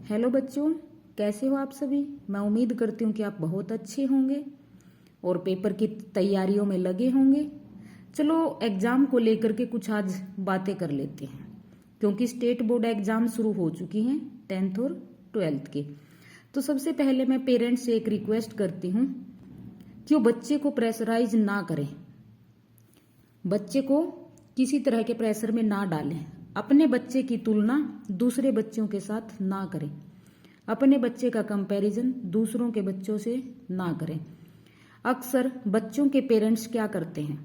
Hello बच्चों, कैसे हो आप सभी। मैं उम्मीद करती हूँ कि आप बहुत अच्छे होंगे और पेपर की तैयारियों में लगे होंगे। चलो एग्जाम को लेकर के कुछ आज बातें कर लेते हैं, क्योंकि स्टेट बोर्ड एग्जाम शुरू हो चुकी हैं 10th और 12th के। तो सबसे पहले मैं पेरेंट्स से एक रिक्वेस्ट करती हूँ कि वो बच्चे को प्रेशराइज ना करें, बच्चे को किसी तरह के प्रेशर में ना डालें। अपने बच्चे की तुलना दूसरे बच्चों के साथ ना करें, अपने बच्चे का कंपैरिजन दूसरों के बच्चों से ना करें। अक्सर बच्चों के पेरेंट्स क्या करते हैं,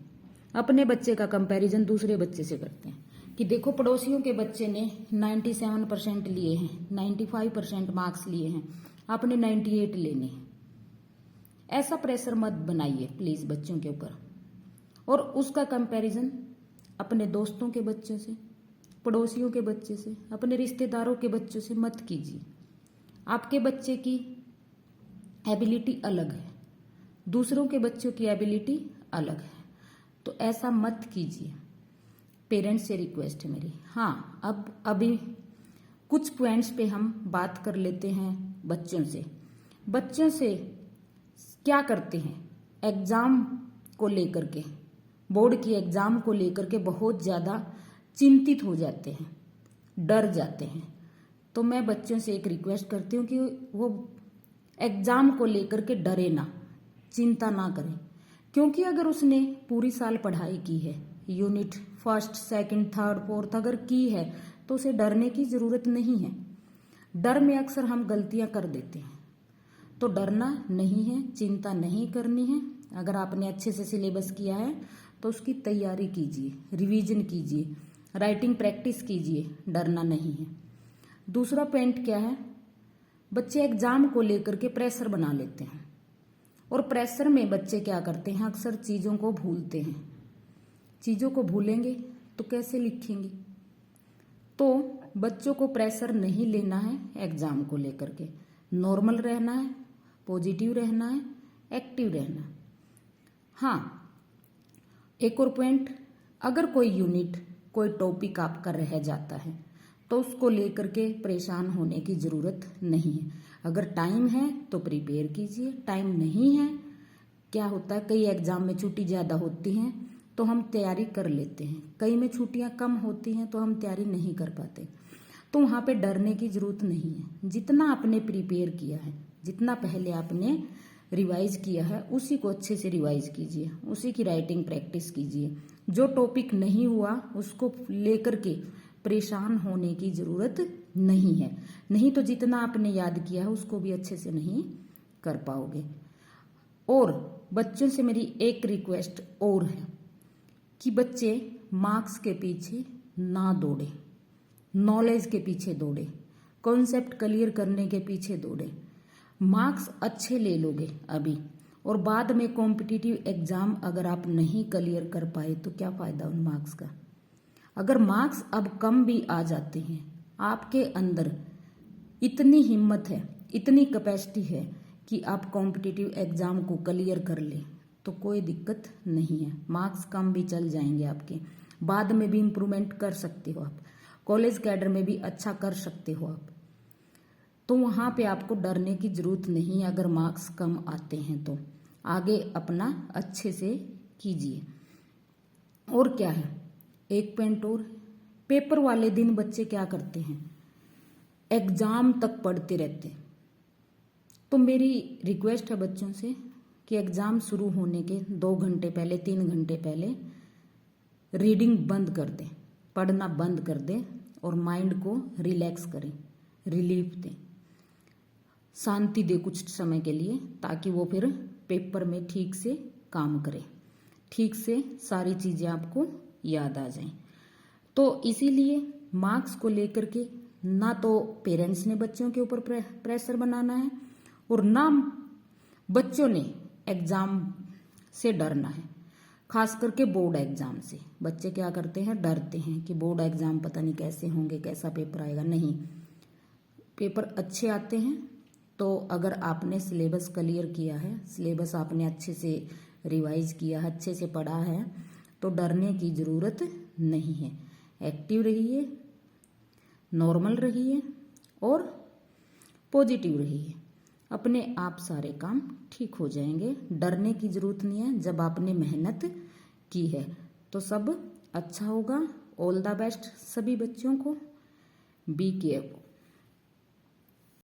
अपने बच्चे का कंपैरिजन दूसरे बच्चे से करते हैं कि देखो पड़ोसियों के बच्चे ने 97% लिए हैं, 95% मार्क्स लिए हैं, आपने 98 लेने हैं। ऐसा प्रेशर मत बनाइए प्लीज बच्चों के ऊपर। और उसका कंपैरिजन अपने दोस्तों के बच्चों से, पड़ोसियों के बच्चे से, अपने रिश्तेदारों के बच्चों से मत कीजिए। आपके बच्चे की एबिलिटी अलग है, दूसरों के बच्चों की एबिलिटी अलग है, तो ऐसा मत कीजिए। पेरेंट्स से रिक्वेस्ट है मेरी। हाँ, अब अभी कुछ पॉइंट्स पे हम बात कर लेते हैं बच्चों से। बच्चों से क्या करते हैं, एग्जाम को लेकर के, बोर्ड की एग्जाम को लेकर के बहुत ज्यादा चिंतित हो जाते हैं, डर जाते हैं। तो मैं बच्चों से एक रिक्वेस्ट करती हूँ कि वो एग्जाम को लेकर के डरे ना, चिंता ना करें। क्योंकि अगर उसने पूरी साल पढ़ाई की है, unit first second third fourth अगर की है, तो उसे डरने की जरूरत नहीं है। डर में अक्सर हम गलतियां कर देते हैं, तो डरना नहीं है, चिंता नहीं करनी है। अगर आपने अच्छे से सिलेबस किया है तो उसकी तैयारी कीजिए, रिवीजन कीजिए, राइटिंग प्रैक्टिस कीजिए, डरना नहीं है। दूसरा पॉइंट क्या है, बच्चे एग्जाम को लेकर के प्रेशर बना लेते हैं, और प्रेशर में बच्चे क्या करते हैं, अक्सर चीजों को भूलते हैं। चीजों को भूलेंगे तो कैसे लिखेंगे। तो बच्चों को प्रेशर नहीं लेना है एग्जाम को लेकर के, नॉर्मल रहना है, पॉजिटिव रहना है, एक्टिव रहना है। हाँ, एक और पॉइंट, अगर कोई यूनिट कोई टॉपिक आपका रह जाता है तो उसको लेकर के परेशान होने की जरूरत नहीं है। अगर टाइम है तो प्रिपेयर कीजिए, टाइम नहीं है, क्या होता है कई एग्जाम में छुट्टी ज्यादा होती है तो हम तैयारी कर लेते हैं, कई में छुट्टियां कम होती हैं तो हम तैयारी नहीं कर पाते। तो वहां पे डरने की जरूरत नहीं है। जितना आपने प्रिपेयर किया है, जितना पहले आपने रिवाइज किया है, उसी को अच्छे से रिवाइज कीजिए, उसी की राइटिंग प्रैक्टिस कीजिए। जो टॉपिक नहीं हुआ उसको लेकर के परेशान होने की जरूरत नहीं है। नहीं तो जितना आपने याद किया है उसको भी अच्छे से नहीं कर पाओगे। और बच्चों से मेरी एक रिक्वेस्ट और है कि बच्चे मार्क्स के पीछे ना दौड़े, नॉलेज के पीछे दौड़े, कॉन्सेप्ट क्लियर करने के पीछे दौड़े। मार्क्स अच्छे ले लोगे अभी, और बाद में कॉम्पिटिटिव एग्जाम अगर आप नहीं क्लियर कर पाए तो क्या फायदा उन मार्क्स का। अगर मार्क्स अब कम भी आ जाते हैं, आपके अंदर इतनी हिम्मत है, इतनी कैपेसिटी है कि आप कॉम्पिटिटिव एग्जाम को क्लियर कर ले, तो कोई दिक्कत नहीं है। मार्क्स कम भी चल जाएंगे आपके, बाद में भी इम्प्रूवमेंट कर सकते हो आप, कॉलेज कैडर में भी अच्छा कर सकते हो आप। तो वहां पे आपको डरने की जरूरत नहीं है। अगर मार्क्स कम आते हैं तो आगे अपना अच्छे से कीजिए। और क्या है, एक पॉइंट और, पेपर वाले दिन बच्चे क्या करते हैं, एग्जाम तक पढ़ते रहते हैं। तो मेरी रिक्वेस्ट है बच्चों से कि एग्जाम शुरू होने के 2 घंटे पहले, 3 घंटे पहले रीडिंग बंद कर दें, पढ़ना बंद कर दें और माइंड को रिलैक्स करें, रिलीफ दें, शांति दे कुछ समय के लिए, ताकि वो फिर पेपर में ठीक से काम करे, ठीक से सारी चीजें आपको याद आ जाएं। तो इसीलिए मार्क्स को लेकर के ना तो पेरेंट्स ने बच्चों के ऊपर प्रेशर बनाना है, और ना बच्चों ने एग्जाम से डरना है। खास करके बोर्ड एग्जाम से बच्चे क्या करते हैं, डरते हैं कि बोर्ड एग्जाम पता नहीं कैसे होंगे, कैसा पेपर आएगा। नहीं, पेपर अच्छे आते हैं। तो अगर आपने सिलेबस क्लियर किया है, सिलेबस आपने अच्छे से रिवाइज किया है, अच्छे से पढ़ा है, तो डरने की जरूरत नहीं है। एक्टिव रहिए, नॉर्मल रहिए और पॉजिटिव रहिए, अपने आप सारे काम ठीक हो जाएंगे। डरने की जरूरत नहीं है, जब आपने मेहनत की है तो सब अच्छा होगा। ऑल द बेस्ट सभी बच्चों को। Be careful.